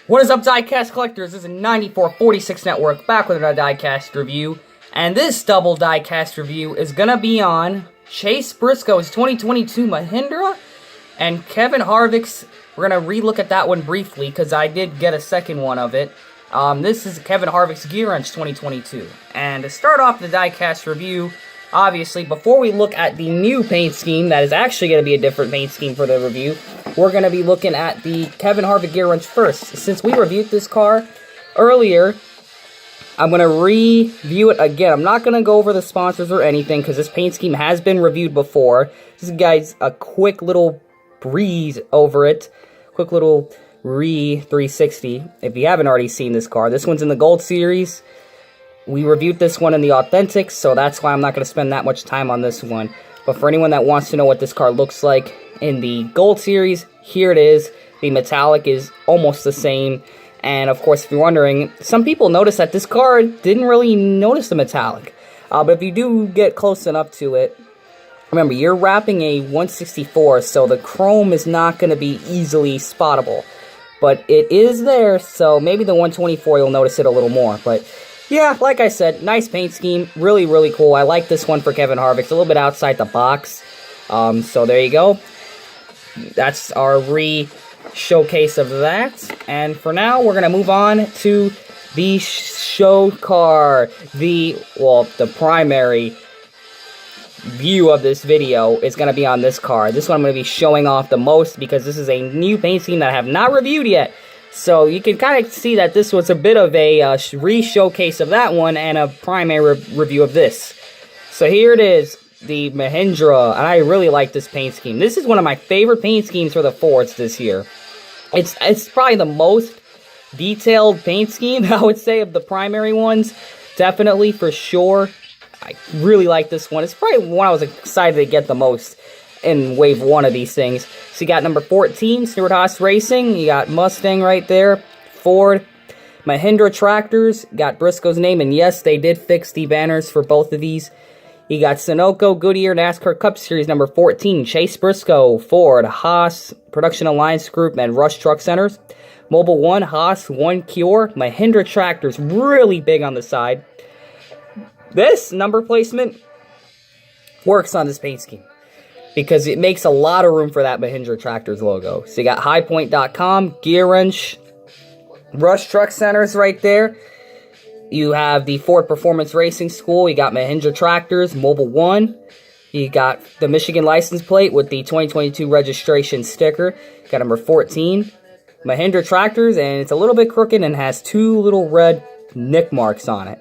What is up, diecast collectors? This is 9446 Network, back with another diecast review. And this double diecast review is going to be on Chase Briscoe's 2022 Mahindra and Kevin Harvick's. We're going to relook at that one briefly because I did get a second one of it. This is Kevin Harvick's Gear Wrench 2022. And to start off the diecast review, obviously, before we look at the new paint scheme, that is actually going to be a different paint scheme for the review, we're going to be looking at the Kevin Harvick Gear Wrench first. Since we reviewed this car earlier, I'm going to review it again. I'm not going to go over the sponsors or anything, because this paint scheme has been reviewed before. This is, guys, a quick little breeze over it. Quick little re-360, if you haven't already seen this car. This one's in the Gold Series. We reviewed this one in the Authentics, so that's why I'm not going to spend that much time on this one. But for anyone that wants to know what this car looks like in the Gold Series, here it is. The metallic is almost the same. And of course, if you're wondering, some people noticed that this car didn't really notice the metallic. But if you do get close enough to it, remember, you're wrapping a 164, so the chrome is not going to be easily spottable. But it is there, so maybe the 124 you'll notice it a little more. But yeah, like I said, nice paint scheme. Really, really cool. I like this one for Kevin Harvick. It's a little bit outside the box. So there you go. That's our showcase of that. And for now, we're going to move on to the show car. The primary view of this video is going to be on this car. This one I'm going to be showing off the most because this is a new paint scheme that I have not reviewed yet. So you can kind of see that this was a bit of a re-showcase of that one and a primary review of this. So here it is, the Mahindra, and I really like this paint scheme. This is one of my favorite paint schemes for the Fords this year. It's probably the most detailed paint scheme, I would say, of the primary ones. Definitely, for sure. I really like this one. It's probably one I was excited to get the most in wave one of these things. So you got number 14, Stewart Haas Racing. You got Mustang right there. Ford. Mahindra Tractors. Got Briscoe's name. And yes, they did fix the banners for both of these. You got Sunoco, Goodyear, NASCAR Cup Series number 14. Chase Briscoe, Ford, Haas, Production Alliance Group, and Rush Truck Centers. Mobile 1, Haas, 1 Cure. Mahindra Tractors, really big on the side. This number placement works on this paint scheme because it makes a lot of room for that Mahindra Tractors logo. So you got highpoint.com, Gear Wrench, Rush Truck Centers right there. You have the Ford Performance Racing School. You got Mahindra Tractors, Mobile 1. You got the Michigan license plate with the 2022 registration sticker. You got number 14, Mahindra Tractors, and it's a little bit crooked and has two little red nick marks on it.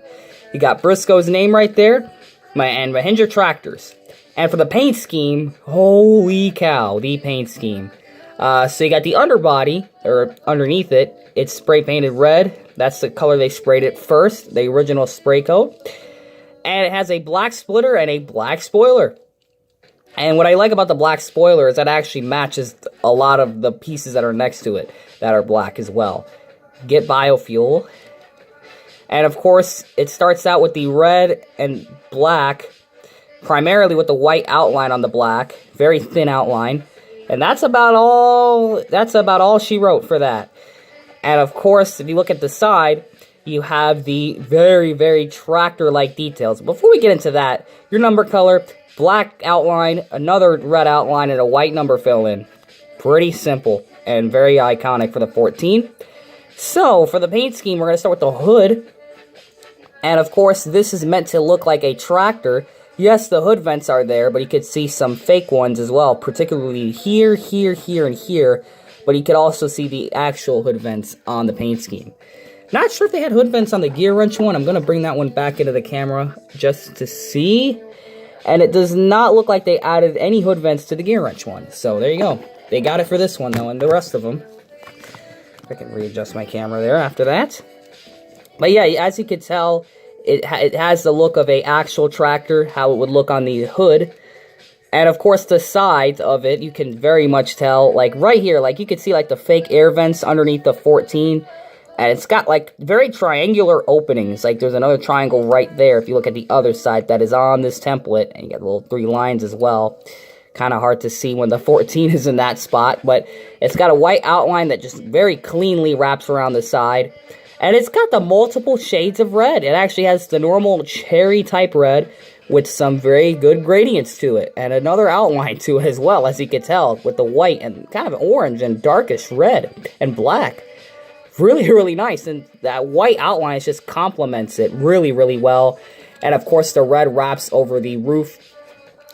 You got Briscoe's name right there, and Mahindra Tractors. And for the paint scheme, holy cow, the paint scheme. So you got the underbody, or underneath it, it's spray painted red. That's the color they sprayed it first, the original spray coat. And it has a black splitter and a black spoiler. And what I like about the black spoiler is that it actually matches a lot of the pieces that are next to it that are black as well. Get biofuel. And of course, it starts out with the red and black, primarily with the white outline on the black, very thin outline. And that's about all she wrote for that. And of course, if you look at the side, you have the very, very tractor-like details. Before we get into that, your number color, black outline, another red outline, and a white number fill-in. Pretty simple and very iconic for the 14. So, for the paint scheme, we're going to start with the hood. And of course, this is meant to look like a tractor. Yes, the hood vents are there, but you could see some fake ones as well, particularly here, here, here, and here. But you could also see the actual hood vents on the paint scheme. Not sure if they had hood vents on the Gear Wrench one. I'm going to bring that one back into the camera just to see. And it does not look like they added any hood vents to the Gear Wrench one. So there you go. They got it for this one, though, and the rest of them. I can readjust my camera there after that. But yeah, as you can tell, it has the look of a actual tractor, how it would look on the hood. And of course, the sides of it, you can very much tell, like right here, like you can see like the fake air vents underneath the 14. And it's got like very triangular openings. Like there's another triangle right there if you look at the other side that is on this template. And you got little 3 lines as well. Kind of hard to see when the 14 is in that spot, but it's got a white outline that just very cleanly wraps around the side. And it's got the multiple shades of red. It actually has the normal cherry type red with some very good gradients to it. And another outline to it as well, as you can tell, with the white and kind of orange and darkish red and black. Really, really nice. And that white outline just complements it really, really well. And of course, the red wraps over the roof.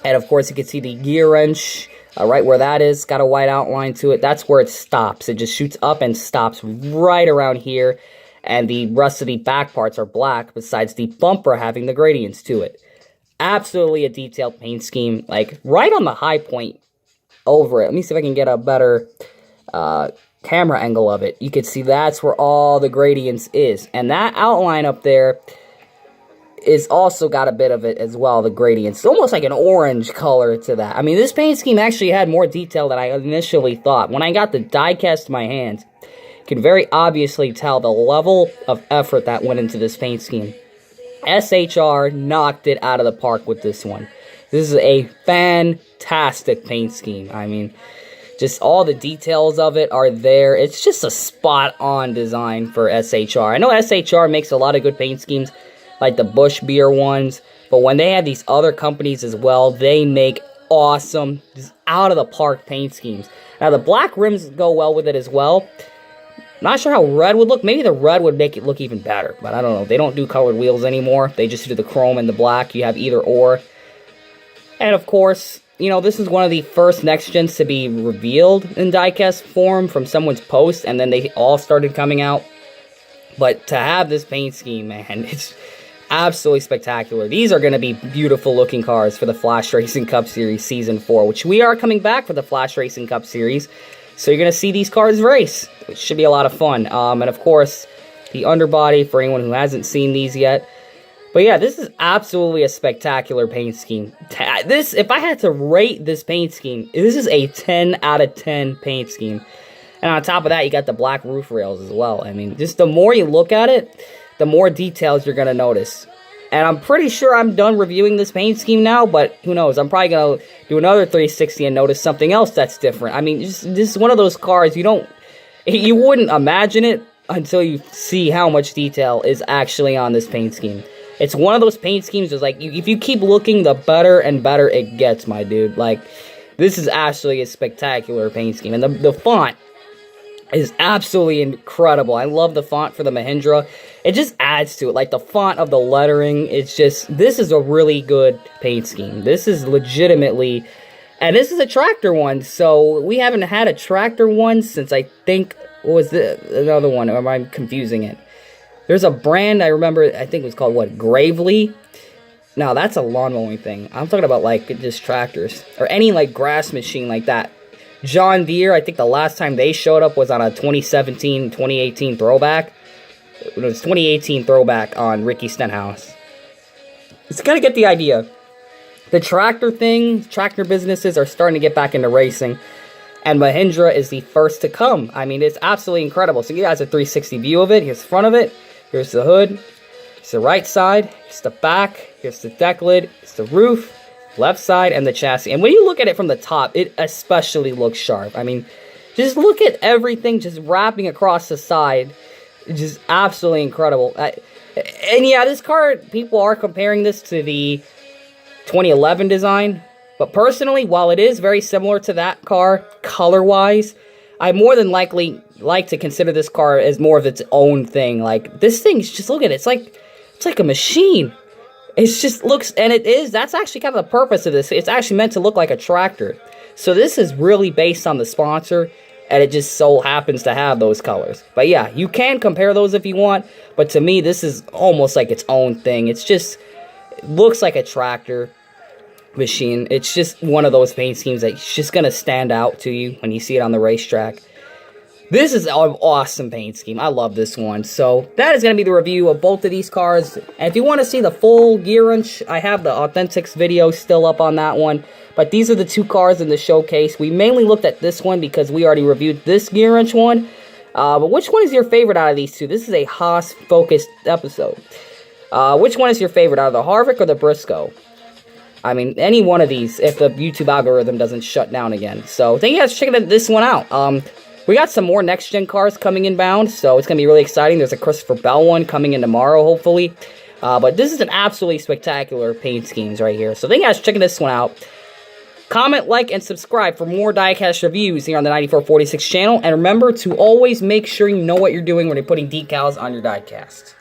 And of course, you can see the gear wrench right where that is. Got a white outline to it. That's where it stops. It just shoots up and stops right around here. And the rest of the back parts are black, besides the bumper having the gradients to it. Absolutely a detailed paint scheme, like right on the high point over it. Let me see if I can get a better camera angle of it. You can see that's where all the gradients is. And that outline up there is also got a bit of it as well, the gradients. It's almost like an orange color to that. I mean, this paint scheme actually had more detail than I initially thought. When I got the die cast in my hands, can very obviously tell the level of effort that went into this paint scheme. SHR knocked it out of the park with this one. This is a fantastic paint scheme. I mean, just all the details of it are there. It's just a spot-on design for SHR. I know SHR makes a lot of good paint schemes, like the Busch Beer ones, but when they have these other companies as well, they make awesome, just out-of-the-park paint schemes. Now, the black rims go well with it as well. Not sure how red would look. Maybe the red would make it look even better. But I don't know. They don't do colored wheels anymore. They just do the chrome and the black. You have either or. And of course, you know, this is one of the first next gens to be revealed in diecast form from someone's post. And then they all started coming out. But to have this paint scheme, man, it's absolutely spectacular. These are going to be beautiful looking cars for the Flash Racing Cup Series Season 4. Which we are coming back for the Flash Racing Cup Series. So you're going to see these cars race, which should be a lot of fun. And of course, the underbody for anyone who hasn't seen these yet. But yeah, this is absolutely a spectacular paint scheme. This, if I had to rate this paint scheme, this is a 10 out of 10 paint scheme. And on top of that, you got the black roof rails as well. I mean, just the more you look at it, the more details you're going to notice. And I'm pretty sure I'm done reviewing this paint scheme now, but who knows? I'm probably going to do another 360 and notice something else that's different. I mean, this is one of those cars you wouldn't imagine it until you see how much detail is actually on this paint scheme. It's one of those paint schemes that's like, if you keep looking, the better and better it gets, my dude. Like, this is actually a spectacular paint scheme. And the font is absolutely incredible. I love the font for the Mahindra. It just adds to it. Like the font of the lettering, it's just, this is a really good paint scheme. This is legitimately, and this is a tractor one. So we haven't had a tractor one since I think, what was another one? Or am I confusing it? There's a brand I remember, I think it was called, what, Gravely? No, that's a lawn mowing thing. I'm talking about like just tractors or any like grass machine like that. John Deere, I think the last time they showed up was on a 2017, 2018 throwback. It was 2018 throwback on Ricky Stenhouse. It's gonna get the idea. The tractor thing, tractor businesses are starting to get back into racing. And Mahindra is the first to come. I mean, it's absolutely incredible. So you guys have a 360 view of it. Here's the front of it. Here's the hood. Here's the right side. Here's the back. Here's the deck lid. Here's the roof. Left side and the chassis. And when you look at it from the top, it especially looks sharp. I mean, just look at everything just wrapping across the side. It's just absolutely incredible. And yeah, this car, people are comparing this to the 2011 design. But personally, while it is very similar to that car, color-wise, I more than likely like to consider this car as more of its own thing. Like, this thing, just look at it. It's like a machine. It just looks, and it is, that's actually kind of the purpose of this. It's actually meant to look like a tractor. So this is really based on the sponsor, and it just so happens to have those colors. But yeah, you can compare those if you want, but to me, this is almost like its own thing. It's just, it looks like a tractor machine. It's just one of those paint schemes that's just going to stand out to you when you see it on the racetrack. This is an awesome paint scheme. I love this one. So that is going to be the review of both of these cars. And if you want to see the full gear wrench, I have the Authentics video still up on that one. But these are the two cars in the showcase. We mainly looked at this one because we already reviewed this gear wrench one. But which one is your favorite out of these two? This is a Haas-focused episode. Which one is your favorite, out of the Harvick or the Briscoe? I mean, any one of these if the YouTube algorithm doesn't shut down again. So, thank you guys for checking this one out. We got some more next-gen cars coming inbound, so it's going to be really exciting. There's a Christopher Bell one coming in tomorrow, hopefully. But this is an absolutely spectacular paint schemes right here. So thank you guys for checking this one out. Comment, like, and subscribe for more diecast reviews here on the 9446 channel. And remember to always make sure you know what you're doing when you're putting decals on your diecast.